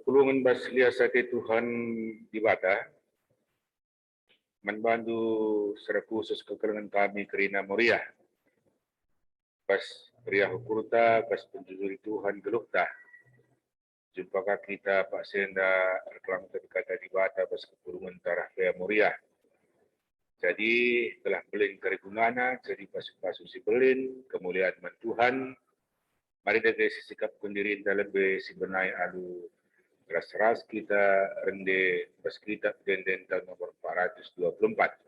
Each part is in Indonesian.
Perpulungan Basilia Sati Tuhan di Bata membantu secara khusus kekurangan kami Kerina Moria. Pas Ria Hukurta, pas penjujuri Tuhan Gelukta. Jumpakah kita Pak Senda Erkelang kata di Bata pas kepulungan Tarah Ria Moria. Jadi telah belin kerigunana, jadi pasu-pasu si belin, kemuliaan Tuhan. Mari kita sikap kundirin lebih si benai alu ras-ras kita rende pas kita denden tahun nomor 424.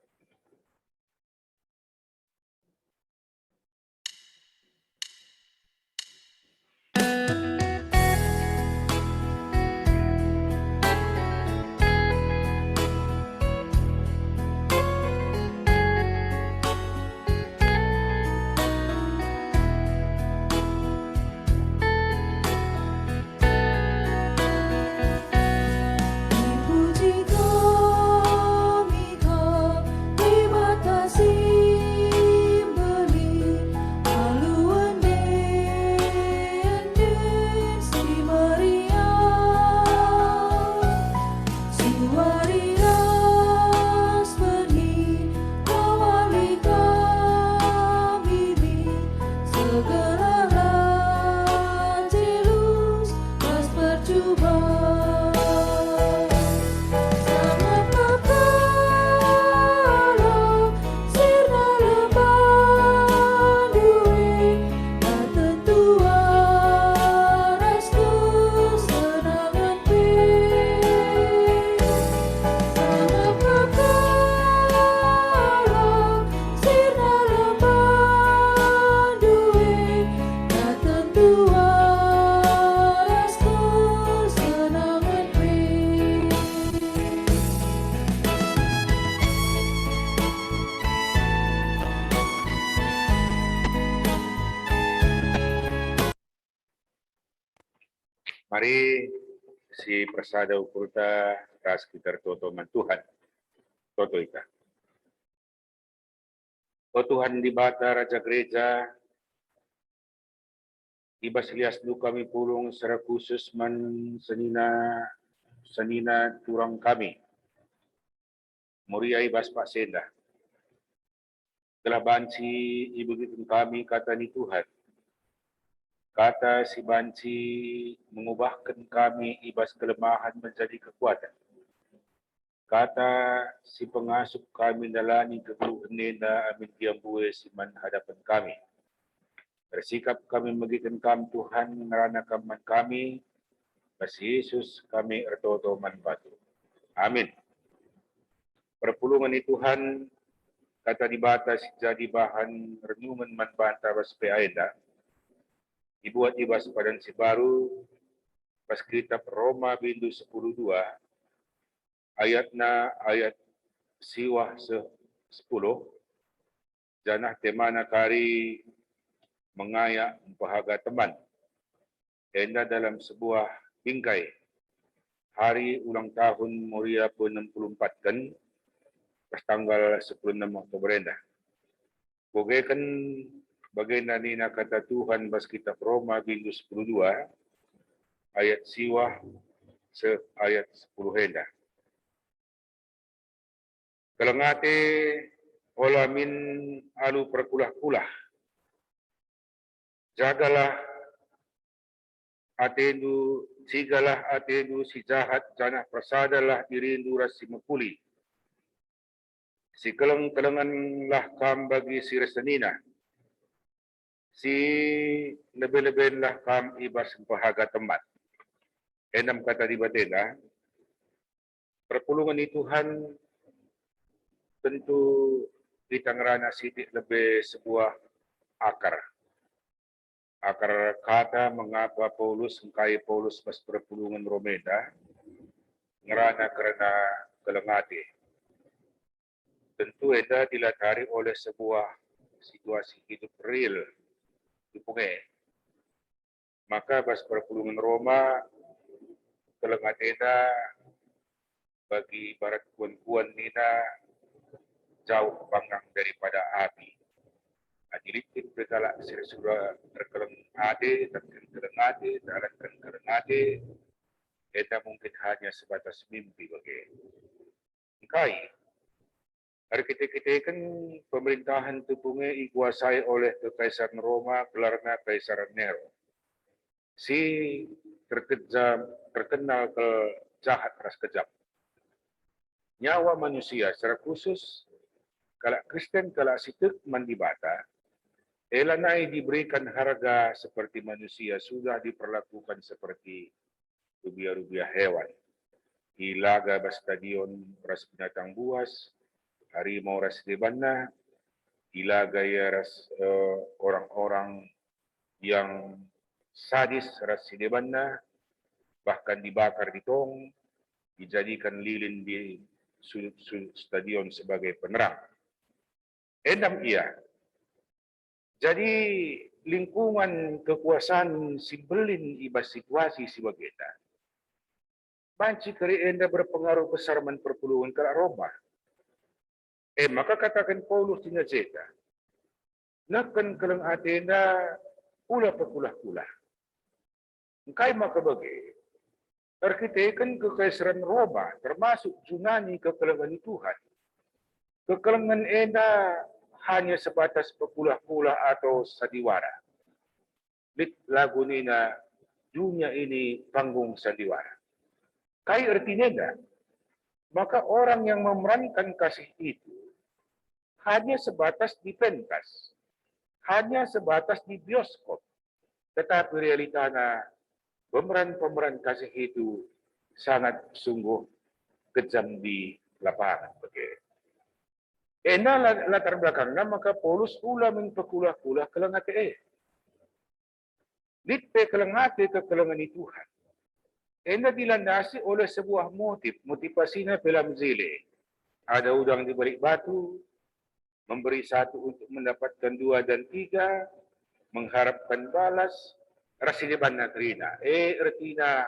Mari si persada ukurta ras kita toto man Tuhan. Toto ita. O Tuhan di Bata Raja Gereja, ibas lias lu kami pulung secara khusus man senina turang kami. Muria ibas Pak Senda. Telah banci ibu kami kata ni Tuhan. Kata si banci mengubahkan kami ibas kelemahan menjadi kekuatan. Kata si pengasuh kami dalani kegeluhan nenda amin tiambue si hadapan kami. Bersikap kami megikan kami Tuhan ngeranakan man kami. Bas Yesus kami ertoto man batu. Amin. Perpulungan ni Tuhan kata di batas jadi bahan renungan man banta bas peaenda. Dibuat ibas padan si baru pas kitab Roma bindu 10:2 ayat siwah 10 janah temana kari mengayak bahaga teman enda dalam sebuah bingkai hari ulang tahun Moria pun 64 kan pas tanggal 16 Oktober enda bogekan bagaimana nina kata Tuhan bas kitab Roma bindu 10:2 ayat siwah ayat 10 henda. Kalangate olamin alu perkulah-kulah. Jagalah atendu, sigalah atendu si jahat janah persadalah dirindu rasi mekuli. Si keleng-kelenganlah kam bagi si resenina. Si lebe-lebenlah kam ibas bahaga tempat. Enam kata di batena, perpulungan ni Tuhan tentu kita ngerana sidik lebih sebuah akar. Akar kata mengapa Paulus mengkai Paulus pas perpulungan Romeda ngerana karena kelengati. Tentu itu dilatari oleh sebuah situasi hidup real di Pungai. Maka pas perpulungan Roma kelengati bagi barat kuan-kuan nina jauh panggang daripada api. Adilitin bergalak sirasura terkeleng ade, terkeleng ade, dalam terkeleng ade. eta mungkin hanya sebatas mimpi bagi kai. Kita kan pemerintahan itu punya dikuasai oleh Kekaisaran Roma, gelarnya Kaisar Nero. Si terkenal ke jahat ras kejam. Nyawa manusia secara khusus, kalau Kristen, kalau situk mandibata, elanai diberikan harga seperti manusia, sudah diperlakukan seperti rubia-rubia hewan. Ilaga ba stadion ras binatang buas, harimau ras debana, ilaga ya ras orang-orang yang sadis ras debana, bahkan dibakar di tong, dijadikan lilin di sudut stadion sebagai penerang. Endam ia. Jadi lingkungan kekuasaan si belin iba situasi si bageta. Banci kari enda berpengaruh besar man perpuluhan ke Roma. Maka katakan Paulus di Nazeta. Nakan kelang atenda ula pekulah-kulah. Engkai maka bagi. Arkitekan kekaisaran Roma, termasuk Yunani kekelangan Tuhan. Kekelangan enda hanya sebatas pekulah-kulah atau sandiwara. Lit lagu nina, dunia ini panggung sandiwara. Kai artinya dah, maka orang yang memerankan kasih itu hanya sebatas di pentas, hanya sebatas di bioskop. Tetapi realitanya pemeran-pemeran kasih itu sangat sungguh kejam di lapangan. Ena latar belakangnya maka Paulus ula mengpekulah-kulah kelengate. Litpe kelengate ke kelengani Tuhan. Ena dilandasi oleh sebuah motivasinya dalam zile. Ada udang di balik batu, memberi satu untuk mendapatkan dua dan tiga, mengharapkan balas, rasiban natrina. Artinya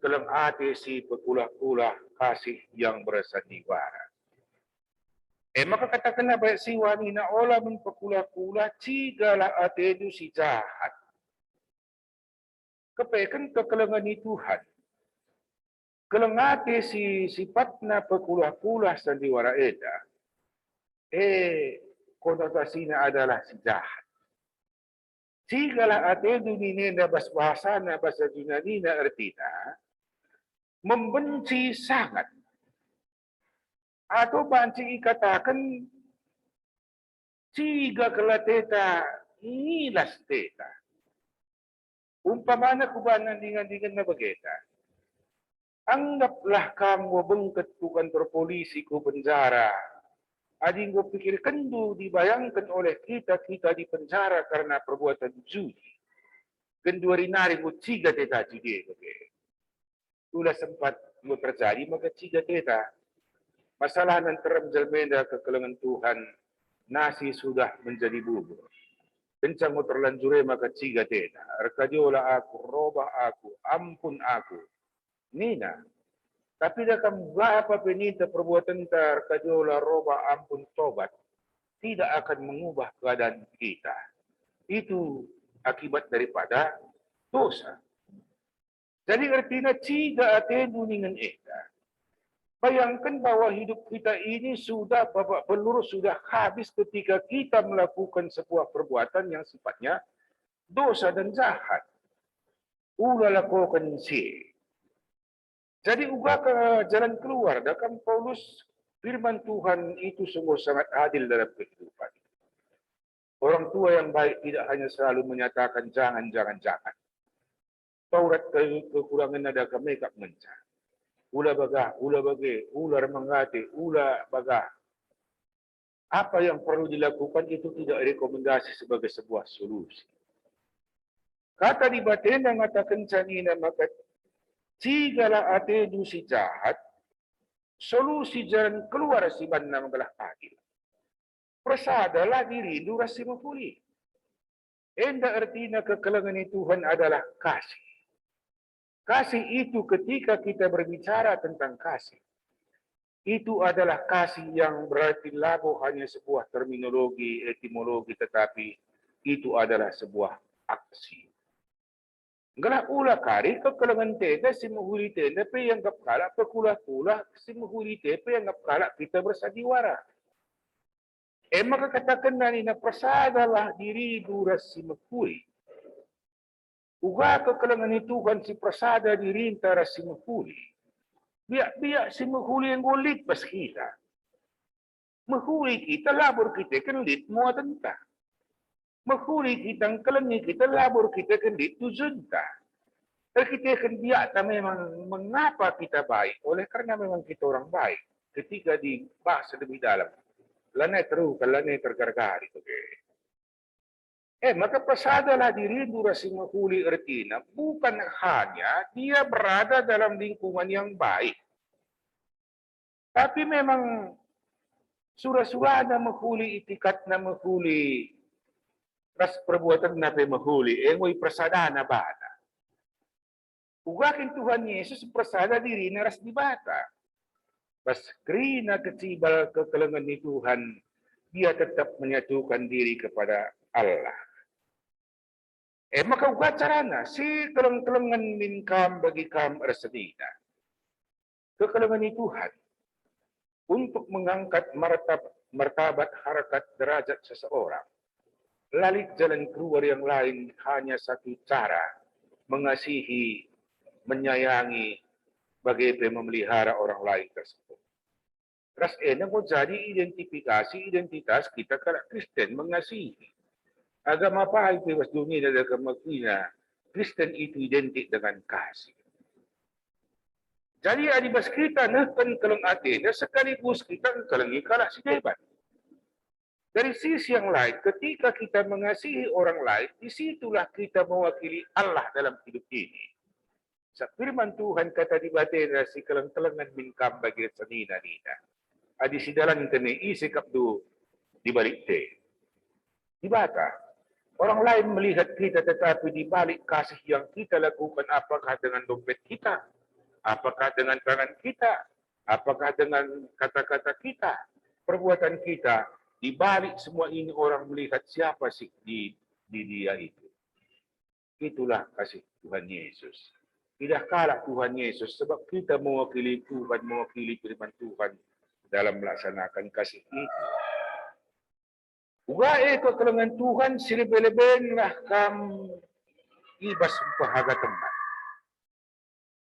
kelang ate si pekulah-kulah kasih yang bersandiwara. Maka katakanlah baik si wanita olah mempekulah-kulah, cigalah ate itu si jahat. Kepekan kekelengan Tuhan. Kelengate si sifatna pekulah-kulah sandiwara eda. Konotasinya adalah si jahat. Sigala ate dunia bahasa na bahasa Yunani na artinya membenci sangat. Atau banci ikatakan siga kelateta nilas teta. Umpamana kubanan dengan na bageta. Anggaplah kamu bengket ku kantor polisi ku penjara. Ading gue pikir kendu dibayangkan oleh kita di penjara karena perbuatan judi. Kendu rinari mu ciga teta judi. Sudah sempat mu terjadi maka ciga teta. Masalah nan terjemenda kekelengan Tuhan nasi sudah menjadi bubur. Kencang mu terlanjure maka ciga teta. Arkadiola aku, roba aku, ampun aku. Nina, tapi dah kamu berapa penita perbuatan tar kajola roba ampun tobat tidak akan mengubah keadaan kita. Itu akibat daripada dosa. Jadi artinya tidak atendu dengan eka. Bayangkan bahwa hidup kita ini sudah babak peluru sudah habis ketika kita melakukan sebuah perbuatan yang sifatnya dosa dan jahat. Ulah lakukan si. Jadi ubah ke jalan keluar. Dan Paulus firman Tuhan itu sungguh sangat adil dalam kehidupan. Orang tua yang baik tidak hanya selalu menyatakan jangan. Taurat kekurangan ada mereka mencah. Ula bagah, ula bagi, ular mengati, ula bagah. Apa yang perlu dilakukan itu tidak rekomendasi sebagai sebuah solusi. Kata di batin yang mengatakan canina maka sigala ate du si jahat, solusi jalan keluar si banna magalah adil. Persadalah diri du rasi mapuli. Enda artinya kekelangan Tuhan adalah kasih. Kasih itu ketika kita berbicara tentang kasih. Itu adalah kasih yang berarti labo hanya sebuah terminologi, etimologi, tetapi itu adalah sebuah aksi. Ngala ula kari kekalangan tenda si menghuli tenda pe yang gap kala pekula-kula si menghuli tenda pe yang gap kala kita bersadiwara. Maka katakan na ni na prasadalah diri duras si menghuli. Uga kekalangan ni Tuhan si prasada diri antara si menghuli. Biak-biak si menghuli yang gulit pas kita. Menghuli kita labor kita kan lit mua tentang. Menghuli kita kalangi kita labor kita kan lit tuzunta. Kita akan biak memang mengapa kita baik. Oleh karena memang kita orang baik. Ketika dibahas lebih dalam. Lanai terus, lanai tergargari. Maka pasadalah diri durasi menghuli artinya bukan hanya dia berada dalam lingkungan yang baik. Tapi memang surah-surah na menghuli itikat na menghuli ras perbuatan na menghuli. Ngoy prasada na bata. Ugakin Tuhan Yesus prasada diri na ras di bata. Pas kerina kecibal kekalangan ni Tuhan, dia tetap menyatukan diri kepada Allah. Maka ugat carana, si kelang-kelangan minkam bagi kam rasadina. Kekalangan ni Tuhan, untuk mengangkat martabat harakat derajat seseorang, lalit jalan keluar yang lain hanya satu cara, mengasihi, menyayangi, bagaimana memelihara orang lain tersebut. Terus mau jadi identifikasi identitas kita kalau Kristen mengasihi. Agama apa itu was dunia dan agama kita, Kristen itu identik dengan kasih. Jadi adibas kita nahkan kalang atin, sekaligus kita kalangi kalah si debat. Dari sisi yang lain, ketika kita mengasihi orang lain, disitulah kita mewakili Allah dalam hidup ini. Sa firman Tuhan kata di batera si kalang-kalangan bingkam bagi sanina-nina. Adi si dalan kene isikap do di balik te. Di bata, orang lain melihat kita tetapi di balik kasih yang kita lakukan apakah dengan dompet kita, apakah dengan tangan kita, apakah dengan kata-kata kita, perbuatan kita, di balik semua ini orang melihat siapa sih di dia itu. Itulah kasih Tuhan Yesus. Tidak kalah Tuhan Yesus sebab kita mewakili Tuhan, mewakili firman Tuhan dalam melaksanakan kasih itu. Ugae kekalangan Tuhan silebe-leben lah kam ibas pahaga teman.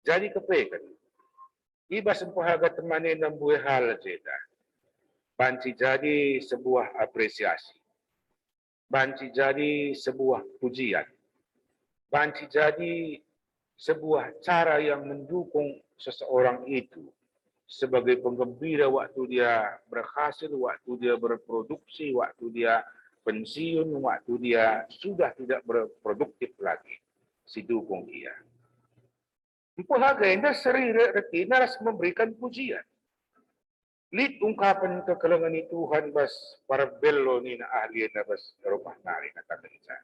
Jadi kepekan. Ibas pahaga teman ini nambuh hal jeda. Banci jadi sebuah apresiasi. Banci jadi sebuah pujian. Banci jadi sebuah cara yang mendukung seseorang itu sebagai penggembira waktu dia berhasil, waktu dia berproduksi, waktu dia pensiun, waktu dia sudah tidak berproduktif lagi. Si dukung dia. Impulagenda serira retina harus memberikan pujian. Lid ungkapan kekalangan ni Tuhan bas para bello ni na ahli na bas rumah nari katakan isa.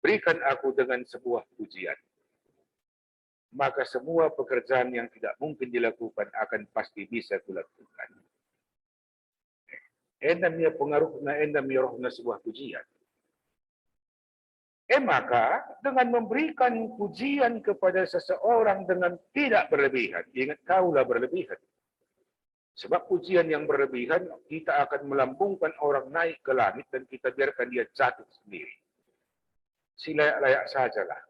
Berikan aku dengan sebuah pujian. Maka semua pekerjaan yang tidak mungkin dilakukan akan pasti bisa kulakukan. Endam ya pengaruh na endam ya roh na sebuah pujian. Maka dengan memberikan pujian kepada seseorang dengan tidak berlebihan. Ingat kaulah berlebihan. Sebab pujian yang berlebihan kita akan melambungkan orang naik ke langit dan kita biarkan dia jatuh sendiri. Si layak-layak sajalah.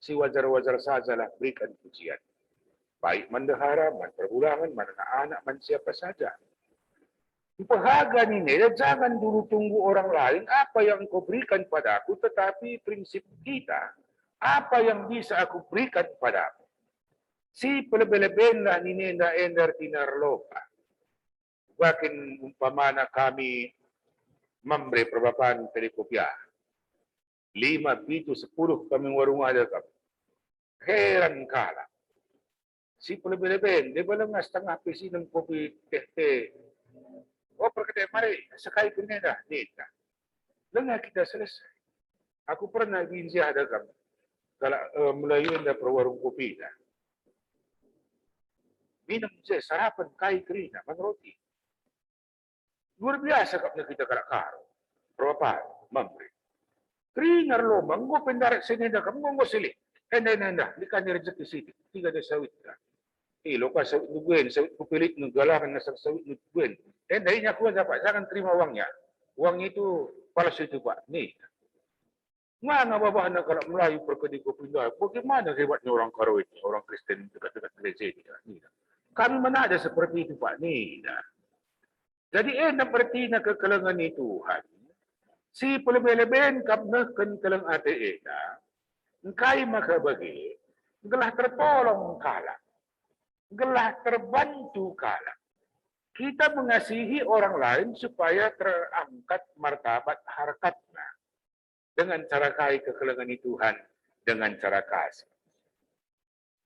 Si wajar-wajar sajalah berikan pujian. Baik mendahara, man perbulangan, man anak, man siapa saja. Pahaga ini, jangan dulu tunggu orang lain apa yang kau berikan padaku, tetapi prinsip kita, apa yang bisa aku berikan padamu. Si pelebel-lebel na ninenda ender tinarloka. Bakin umpamana kami memberi perbapan telekopia. 5, 7, 10 kami warung ada kami. Heran kala. Si pelebel-lebel, dia bilang setengah pesi ng kopi teh. Oh, perkata mari, sekali pun dah, nita. Lengah kita selesai. Aku pernah binjah ada kami. Kalau Melayu dah perwarung kopi dah. Minum je sarapan kai kerina, man roti. Luar biasa kapnya kita kalak karo. Berapa memberi. Krinar lo, manggo pendarat sinenda ka, manggo sili. Nanda, di ka ni rezeki siti, tiga de sawit ka. Lo ka sawit nuguen, sawit pupilit nugalakan na sawit nuguen. Dari niya kuha dapat, jangan terima uangnya. Uang itu palsu itu Pak. Nih, mana bapak anda kalau Melayu perkediko pindah? Bagaimana hebatnya orang Karo ini, orang Kristen dekat-dekat gereja ini? Kami mana ada seperti itu Pak. Nih, jadi berarti na kekalangan ni Tuhan. Si pelebih-lebihan kapna kelang ate engkai makabagi, gelah tertolong kala, gelah terbantu kala. Kita mengasihi orang lain supaya terangkat martabat harkatnya dengan cara kai kekalangan Tuhan dengan cara kasih.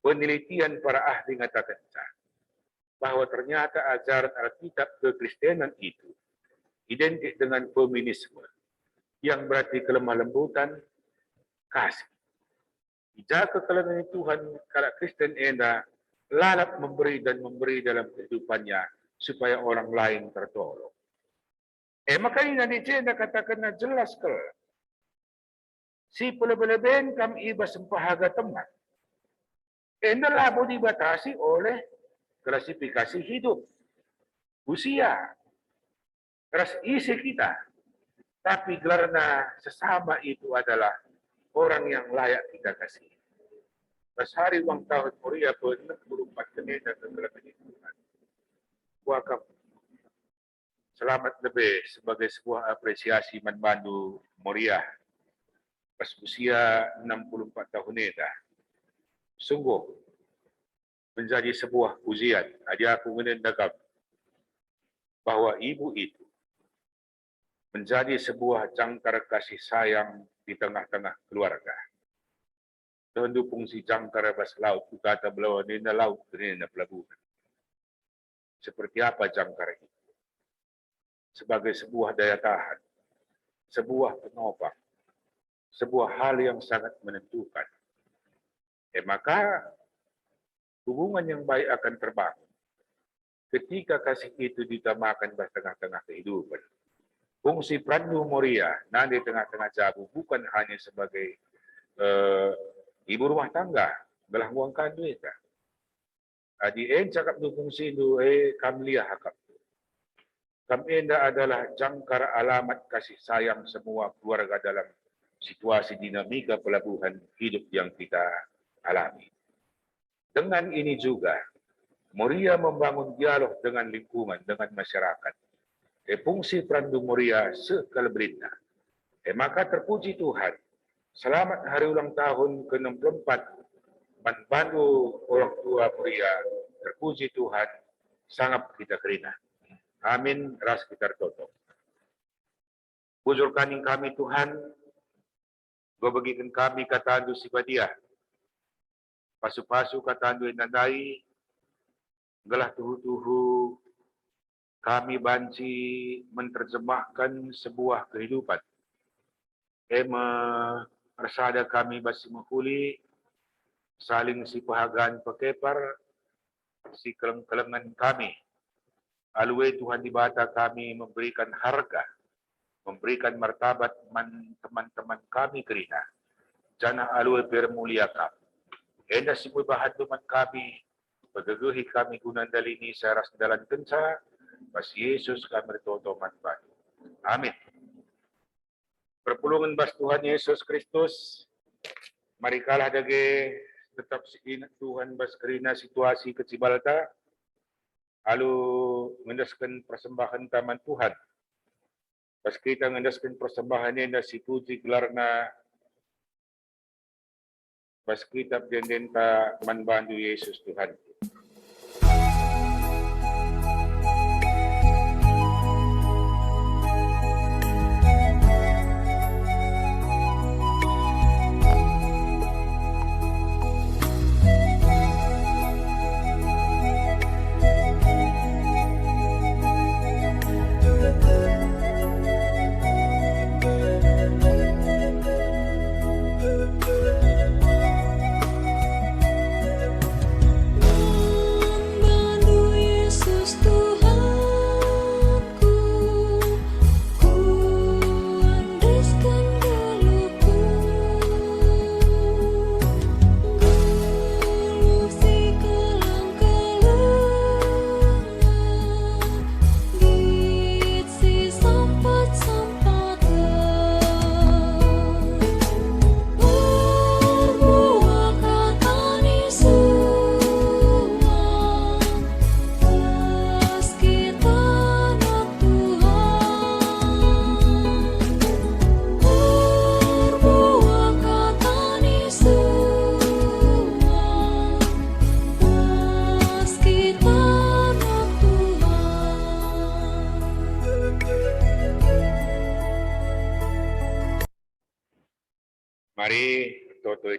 Penelitian para ahli mengatakan bahwa ternyata ajaran Alkitab kekristenan itu identik dengan feminisme yang berarti kelemah lembutan kasih. Jika kekalangan Tuhan kalau Kristen lalap memberi dan memberi dalam kehidupannya supaya orang lain tertolong. Makanya nanti saya katakan jelas kalau si pelebih-lebihan kami iba sempahaga teman. Labo dibatasi oleh klasifikasi hidup, usia, ras isi kita. Tapi karena sesama itu adalah orang yang layak kita kasih. Pas hari ulang tahun Moria pun 64 keneda kegelapan Tuhan. Wakaf selamat lebih sebagai sebuah apresiasi manbandu Moria pas usia 64 tahun dah. Sungguh menjadi sebuah ujian. Adia aku menendagam bahwa ibu itu menjadi sebuah jangkar kasih sayang di tengah-tengah keluarga. Tentu fungsi jangkar bas laut, kata beliau ini laut, ini pelabuhan. Seperti apa jangkar itu? Sebagai sebuah daya tahan, sebuah penopang, sebuah hal yang sangat menentukan. Maka hubungan yang baik akan terbangun ketika kasih itu ditambahkan di tengah-tengah kehidupan. Fungsi Prandu Moria nanti tengah-tengah jabu bukan hanya sebagai ibu rumah tangga, belah uangkan duit. Adi cakap tu fungsi itu kami lihat hakap. Kami adalah jangkar alamat kasih sayang semua keluarga dalam situasi dinamika pelabuhan hidup yang kita alami. Dengan ini juga, Moria membangun dialog dengan lingkungan, dengan masyarakat. Fungsi Prandu Moria sekelebrina. Maka terpuji Tuhan. Selamat hari ulang tahun ke-64. Manbandu orang tua Moria. Terpuji Tuhan. Sangat kita kerina. Amin. Ras kita tutup. Bujur kaning kami Tuhan. Gua bagikan kami kata andu si Badiah. Pasu-pasu kata andu nandai. Gelah tuhu-tuhu. Kami banci menerjemahkan sebuah kehidupan. Mersada kami basi menghuli, saling si pahagan pekepar, si keleng-kelengan kami. Alwe Tuhan di bata kami memberikan harga, memberikan martabat teman-teman kami kerina. Jana alwe bermulia kami. Enda si bahan teman kami, pagaguhi kami gunan dalini saras dalan kenca, pas Yesus kami bertoto manfaat. Amin. Perpulungan bas Tuhan Yesus Kristus, mari kalah dage tetap ingat Tuhan bas kerina situasi kecibalta, lalu mendaskan persembahan taman Tuhan. Pas kita mendaskan persembahannya na si puji gelarna bas kitab dendenta manbandu Yesus Tuhan.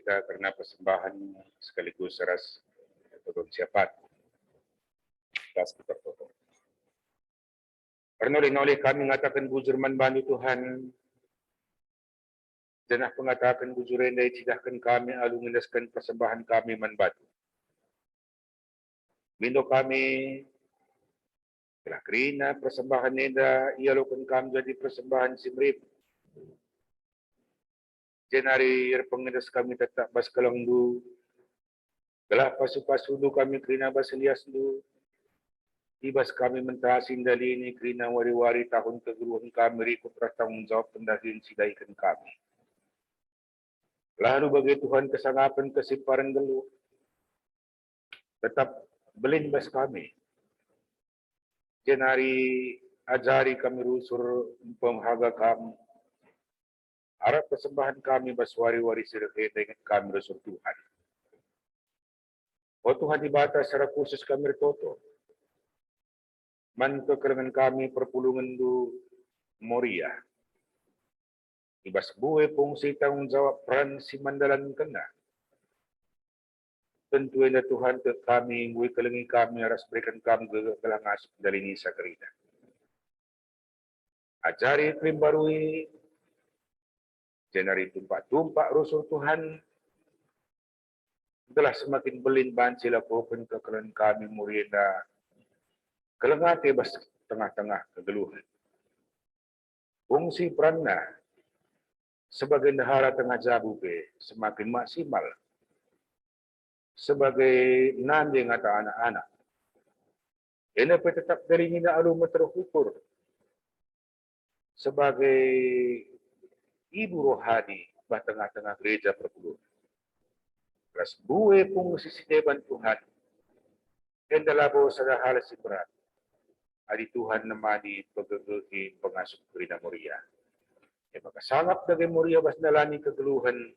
kita karena persembahan sekaligus seras tolong siapat. Kas tertutup. Karena oleh kami mengatakan bujurman bantu Tuhan, janah pengatakan bujuran dari tidakkan kami alu mengendaskan persembahan kami manbatu. Mindo kami telah kerina persembahan neda ia lakukan kami jadi persembahan simrip. Jenari pengendas kami tetap bas kelangdu. Gelah pasu-pasudu kami kerina bas lias du. Ibas kami mentasin dali ini kerina wari-wari tahun kegeluhan kami rikut tanggungjawab pendahin sidaikan kami. Lalu bagi Tuhan kesangapan kesimparan geluh, tetap belin bas kami. Jenari ajari kami rusur penghaga kami. Harap persembahan kami bas wari-wari sirke dengan kami rusur Tuhan. O Tuhan dibatas secara khusus kami retoto. Man kekerengan kami perpulungan du Moria. Ibas buwe fungsi tanggung jawab peran si mandalan kena. Tentu ina Tuhan ke kami, buwe kelengi kami, harus berikan kami kegelang asuk dari nisa kerina. Ajari krim barui, jenari tumpak-tumpak rusul Tuhan, telah semakin belin banci lakukan kekerengan kami murienda, kelengate bas tengah-tengah kegeluhan. Fungsi peranna, sebagai dahara tengah jabu be, semakin maksimal. Sebagai nandi ngata anak-anak. Ini tetap dari nina aluma terukur. Sebagai ibu rohani bah tengah-tengah gereja perpuluhan. Kelas buwe fungsi sideban Tuhan. Kendalabo sadahal si berat. Adi Tuhan nemani pegegehi pengasuh Kerina Moria. Maka sangat dari Moria bas nalani kegeluhan.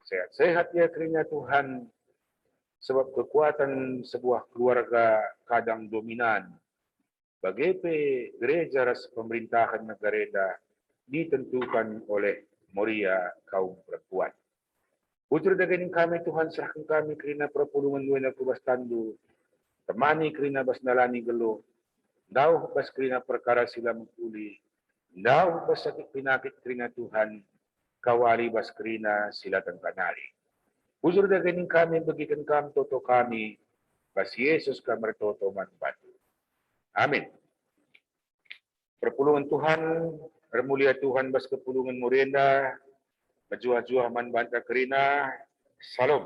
Sehat-sehat ya Kerina Tuhan. Sebab kekuatan sebuah keluarga kadang dominan. Bagi gereja ras pemerintahan negara ditentukan oleh Moria kaum perempuan. Putra daging kami Tuhan serahkan kami kerana perpulungan dunia kubas tandu. Temani kerana bas nalani gelo. Dauh bas kerana perkara sila mengkuli. Dauh bas sakit penyakit kerana Tuhan. Kawali bas kerana sila tengkanali. Bujur daging kami bagikan kami toto kami. Bas Yesus kami toto manbatu. Amin. Perpulungan Tuhan, remulia Tuhan bas kepulungan murienda. Berjuah-juah manbanta kerina. Salam.